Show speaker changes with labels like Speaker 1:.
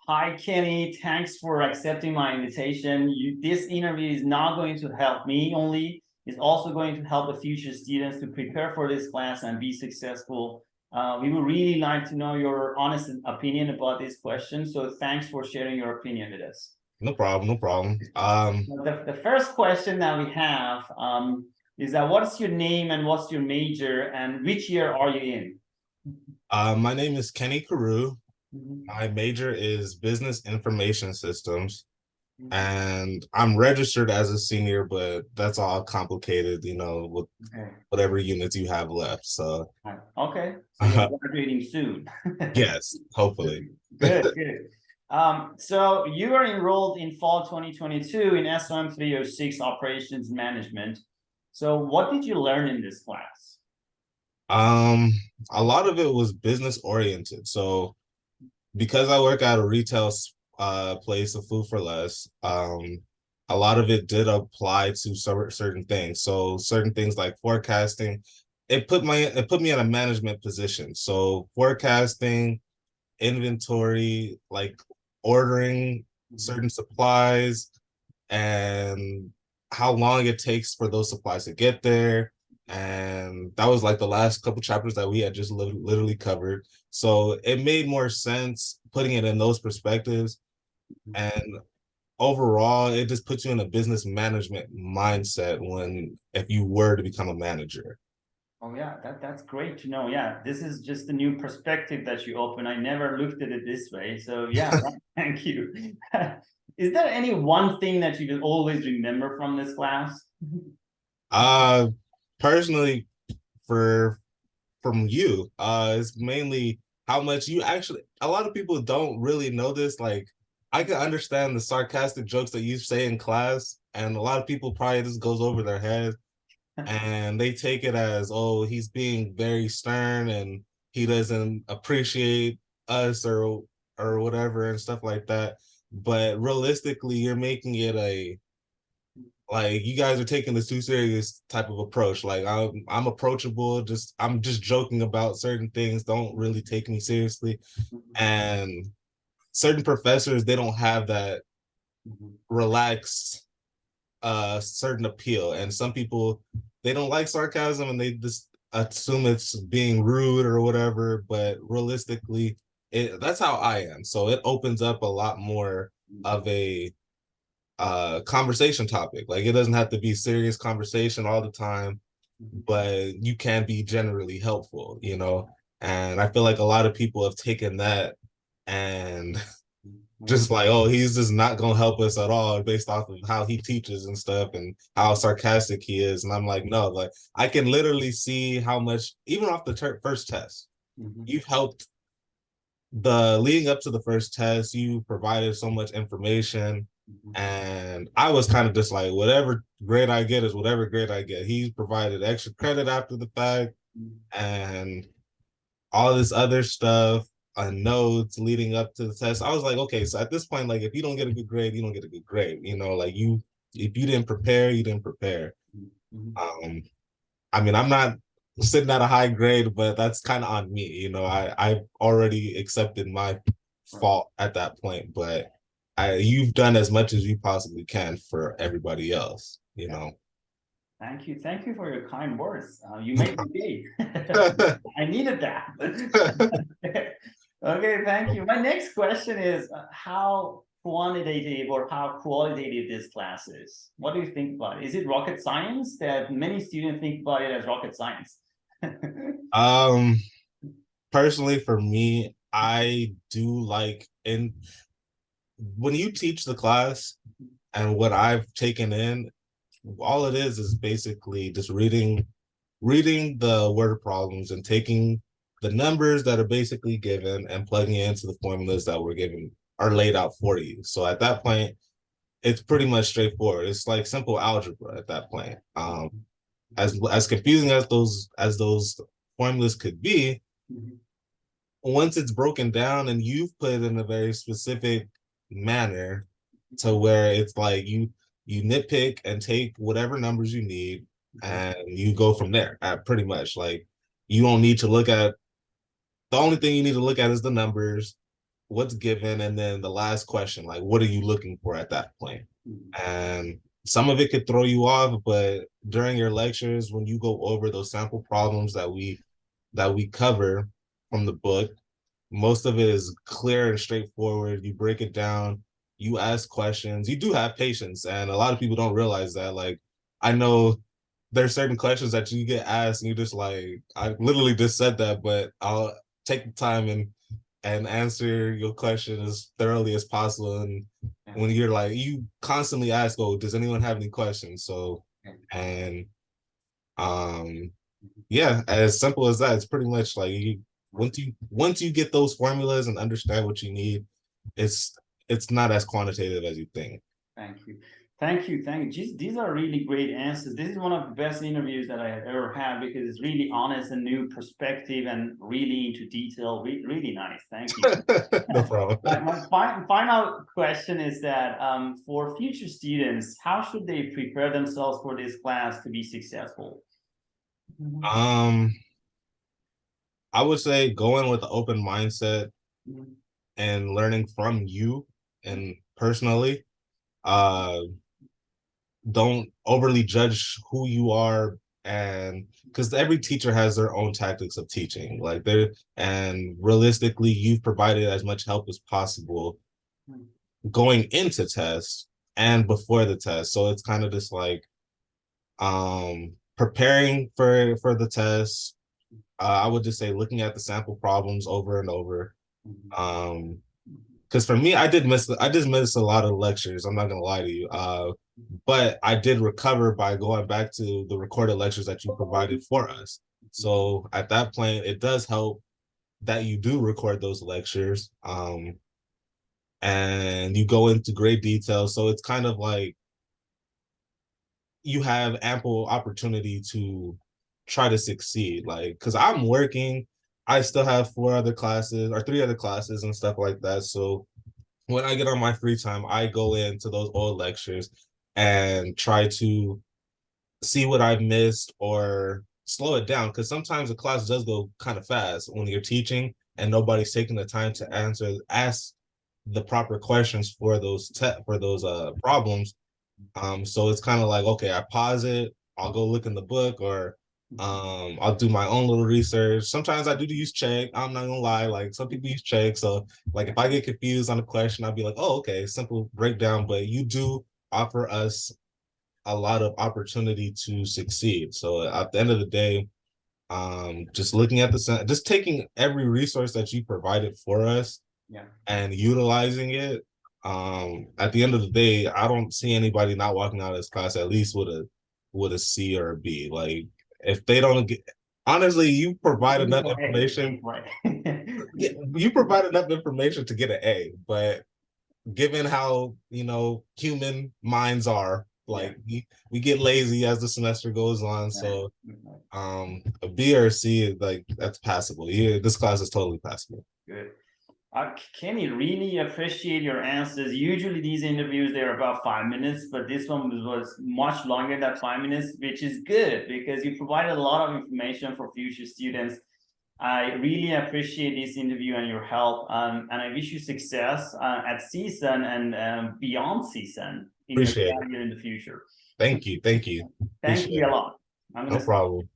Speaker 1: Hi, Kenny. Thanks for accepting my invitation. This interview is not going to help me only. It's also going to help the future students to prepare for this class and be successful. We would really like to know your honest opinion about this question. So thanks for sharing your opinion with us.
Speaker 2: No problem, no problem.
Speaker 1: The first question that we have is that what's your name and what's your major and which year are you in?
Speaker 2: My name is Kenny Carew.
Speaker 1: Mhm.
Speaker 2: My major is Business Information Systems,
Speaker 1: Mhm.
Speaker 2: and I'm registered as a senior, but that's all complicated, with
Speaker 1: Okay.
Speaker 2: whatever units you have left. So,
Speaker 1: Okay, so you're graduating soon.
Speaker 2: yes, hopefully.
Speaker 1: Good, good. So you are enrolled in fall 2022 in SOM 306 Operations Management. So what did you learn in this class?
Speaker 2: Um, a lot of it was business oriented. So because I work at a retail place of food for less, a lot of it did apply to certain things. So certain things like forecasting, it put me in a management position. So forecasting, inventory, like ordering certain supplies, and how long it takes for those supplies to get there. And that was like the last couple chapters that we had just literally covered. So it made more sense putting it in those perspectives. And overall, it just puts you in a business management mindset if you were to become a manager.
Speaker 1: Oh yeah, that's great to know. Yeah, this is just a new perspective that you open. I never looked at it this way. So yeah, thank you. Is there any one thing that you will always remember from this class?
Speaker 2: Uh Personally, for from you, it's mainly how much you actually, a lot of people don't really know this. Like, I can understand the sarcastic jokes that you say in class, and a lot of people probably just goes over their head and they take it as, oh, he's being very stern and he doesn't appreciate us or whatever and stuff like that. But realistically, you're making it like you guys are taking this too serious type of approach. Like I'm approachable, I'm just joking about certain things. Don't really take me seriously. And certain professors, they don't have that relaxed certain appeal. And some people, they don't like sarcasm and they just assume it's being rude or whatever. But realistically, that's how I am. So it opens up a lot more of a conversation topic. Like, it doesn't have to be serious conversation all the time, but you can be generally helpful. And I feel like a lot of people have taken that and just like, oh, he's just not gonna help us at all based off of how he teaches and stuff and how sarcastic he is. And I'm like, no, like, I can literally see how much, even off the first test, you've helped. The leading up to the first test, you provided so much information, and I was kind of just like, whatever grade I get is whatever grade I get. He's provided extra credit after the fact and all this other stuff, notes leading up to the test. I was like, okay, so at this point, like, if you don't get a good grade, you don't get a good grade. Like, if you didn't prepare, you didn't prepare. I mean, I'm not sitting at a high grade, but that's kind of on me. I've already accepted my fault at that point, but you've done as much as you possibly can for everybody else.
Speaker 1: Thank you for your kind words. You made me day. I needed that. Okay, thank you. My next question is how quantitative or how qualitative this class is. What do you think about it? Is it rocket science? That many students think about it as rocket science.
Speaker 2: um, Personally, for me, I do like, and when you teach the class and what I've taken in, all it is basically just reading the word problems and taking the numbers that are basically given and plugging it into the formulas that are laid out for you. So at that point, it's pretty much straightforward. It's like simple algebra at that point. As confusing as those formulas could be, once it's broken down and you've put it in a very specific manner to where it's like you nitpick and take whatever numbers you need and you go from there. Pretty much, like, you don't need to look at, the only thing you need to look at is the numbers, what's given, and then the last question, like, what are you looking for at that point? And some of it could throw you off, but during your lectures, when you go over those sample problems that we cover from the book, most of it is clear and straightforward. You break it down, you ask questions, you do have patience, and a lot of people don't realize that. Like, I know there's certain questions that you get asked and you're just like, I literally just said that, but I'll take the time and answer your question as thoroughly as possible. And when you're like, you constantly ask, oh, does anyone have any questions? So, and yeah, as simple as that. It's pretty much like, once you get those formulas and understand what you need, it's not as quantitative as you think.
Speaker 1: Thank you. Thank you. Thank you. These are really great answers. This is one of the best interviews that I have ever had, because it's really honest and new perspective and really into detail. Really nice. Thank you.
Speaker 2: No problem.
Speaker 1: My final question is that for future students, how should they prepare themselves for this class to be successful?
Speaker 2: I would say go in with an open mindset and learning from you and personally. Don't overly judge who you are, and because every teacher has their own tactics of teaching, like and realistically, you've provided as much help as possible going into tests and before the test. So it's kind of just like preparing for the test. I would just say looking at the sample problems over and over. Because for me, I just missed a lot of lectures. I'm not gonna lie to you. But I did recover by going back to the recorded lectures that you provided for us. So at that point, it does help that you do record those lectures, and you go into great detail. So it's kind of like you have ample opportunity to try to succeed. Like, because I'm working, I still have 3 other classes and stuff like that. So when I get on my free time, I go into those old lectures and try to see what I've missed or slow it down, because sometimes the class does go kind of fast when you're teaching and nobody's taking the time to ask the proper questions for those problems. So it's kind of like, okay, I pause it, I'll go look in the book, or I'll do my own little research. Sometimes I do use check. I'm not gonna lie, like some people use check. So like if I get confused on a question, I'll be like, oh, okay, simple breakdown. But you do offer us a lot of opportunity to succeed. So at the end of the day, just looking at just taking every resource that you provided for us, and utilizing it. At the end of the day, I don't see anybody not walking out of this class at least with a C or a B. Like, if they don't get, honestly, you provide enough information. You provide enough information to get an A, but given how human minds are, like we get lazy as the semester goes on. So a B or a C, like, that's passable. Yeah, this class is totally passable.
Speaker 1: Good. Kenny, really appreciate your answers. Usually these interviews, they're about 5 minutes, but this one was much longer than 5 minutes, which is good because you provided a lot of information for future students. I really appreciate this interview and your help, and I wish you success at CSUN and beyond CSUN in your career in the future.
Speaker 2: Thank you.
Speaker 1: Thank you a lot.
Speaker 2: No problem.